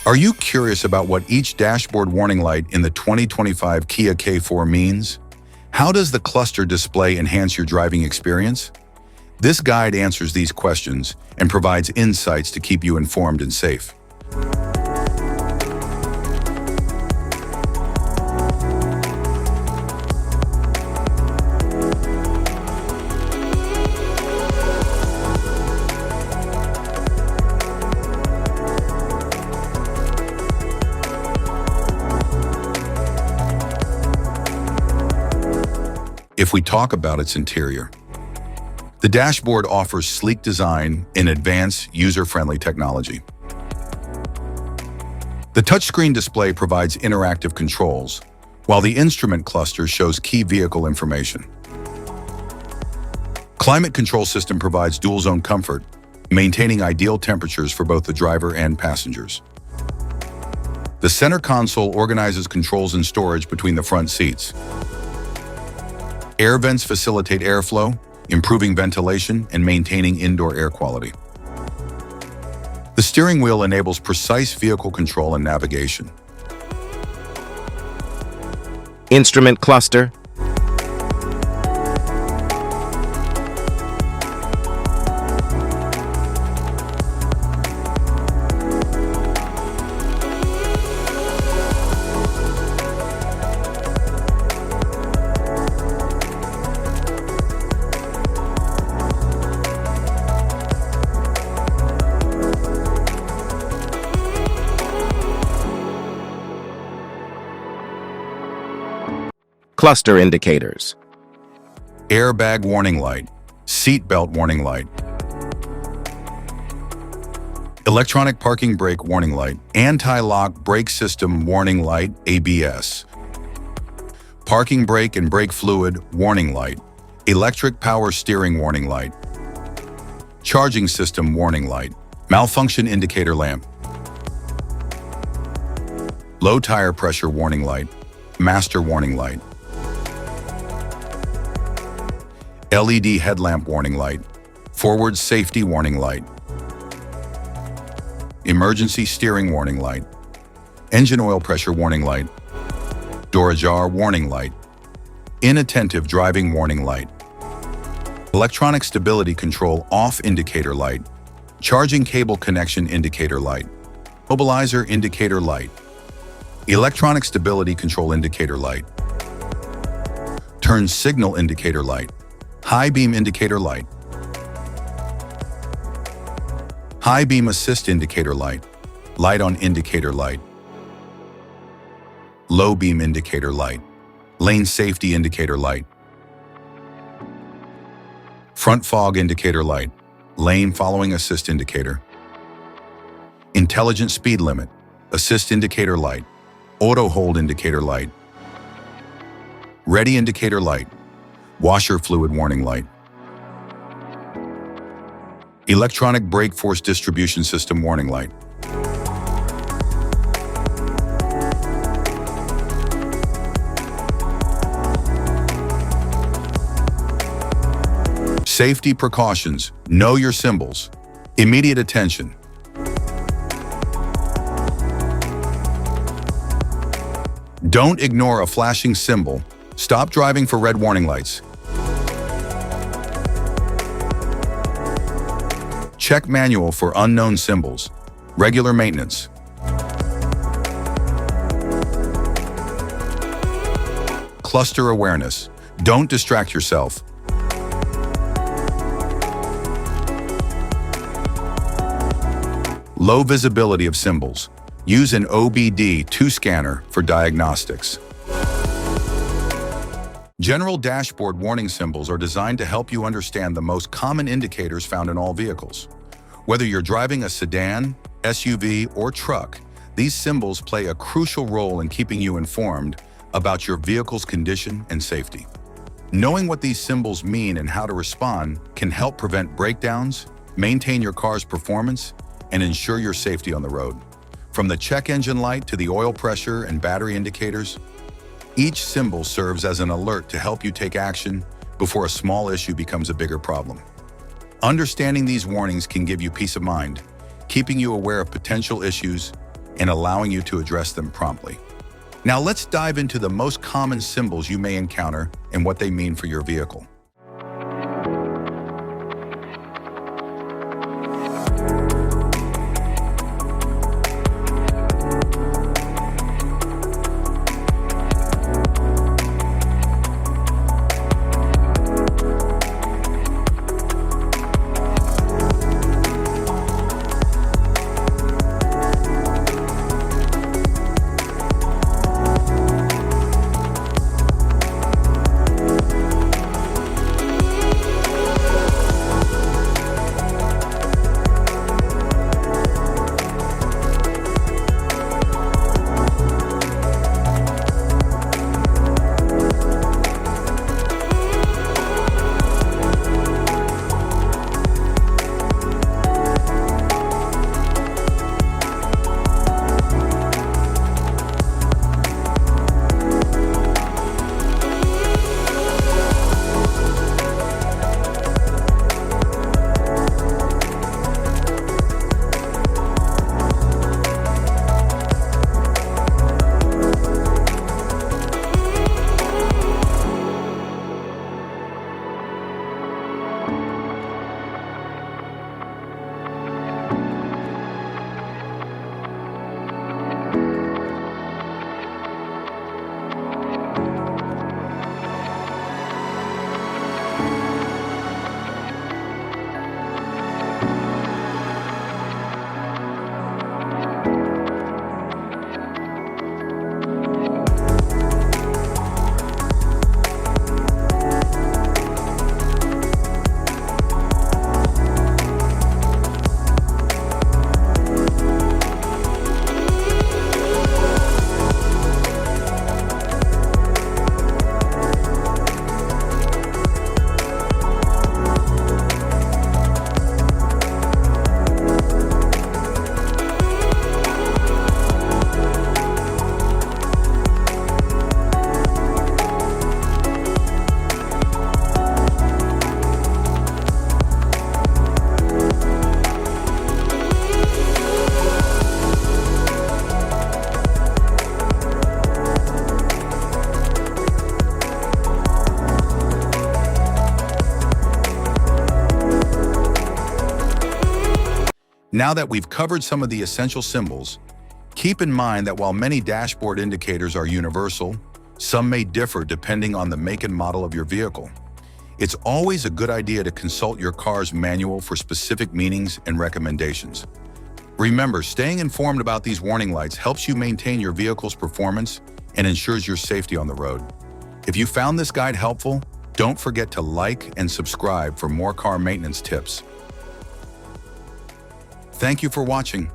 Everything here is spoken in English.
Are you curious about what each dashboard warning light in the 2025 Kia K4 means? How does the cluster display enhance your driving experience? This guide answers these questions and provides insights to keep you informed and safe. If we talk about its interior, the dashboard offers sleek design and advanced user-friendly technology. The touchscreen display provides interactive controls, while the instrument cluster shows key vehicle information. Climate control system provides dual-zone comfort, maintaining ideal temperatures for both the driver and passengers. The center console organizes controls and storage between the front seats. Air vents facilitate airflow, improving ventilation and maintaining indoor air quality. The steering wheel enables precise vehicle control and navigation. Instrument cluster. Cluster indicators. Airbag warning light, seat belt warning light, electronic parking brake warning light, anti-lock brake system warning light, ABS, parking brake and brake fluid warning light, electric power steering warning light, charging system warning light, malfunction indicator lamp, low tire pressure warning light, master warning light, LED headlamp warning light, forward safety warning light, emergency steering warning light, engine oil pressure warning light, door ajar warning light, inattentive driving warning light, electronic stability control off indicator light, charging cable connection indicator light, mobilizer indicator light, electronic stability control indicator light, turn signal indicator light, high beam indicator light, high beam assist indicator light, light on indicator light, low beam indicator light, lane safety indicator light, front fog indicator light, lane following assist indicator, intelligent speed limit, assist indicator light, auto hold indicator light, ready indicator light, washer fluid warning light, electronic brake force distribution system warning light, safety precautions, know your symbols, immediate attention. Don't ignore a flashing symbol. Stop driving for red warning lights. Check manual for unknown symbols. Regular maintenance. Cluster awareness. Don't distract yourself. Low visibility of symbols. Use an OBD2 scanner for diagnostics. General dashboard warning symbols are designed to help you understand the most common indicators found in all vehicles. Whether you're driving a sedan, SUV, or truck, these symbols play a crucial role in keeping you informed about your vehicle's condition and safety. Knowing what these symbols mean and how to respond can help prevent breakdowns, maintain your car's performance, and ensure your safety on the road. From the check engine light to the oil pressure and battery indicators, each symbol serves as an alert to help you take action before a small issue becomes a bigger problem. Understanding these warnings can give you peace of mind, keeping you aware of potential issues and allowing you to address them promptly. Now let's dive into the most common symbols you may encounter and what they mean for your vehicle. Now that we've covered some of the essential symbols, keep in mind that while many dashboard indicators are universal, some may differ depending on the make and model of your vehicle. It's always a good idea to consult your car's manual for specific meanings and recommendations. Remember, staying informed about these warning lights helps you maintain your vehicle's performance and ensures your safety on the road. If you found this guide helpful, don't forget to like and subscribe for more car maintenance tips. Thank you for watching.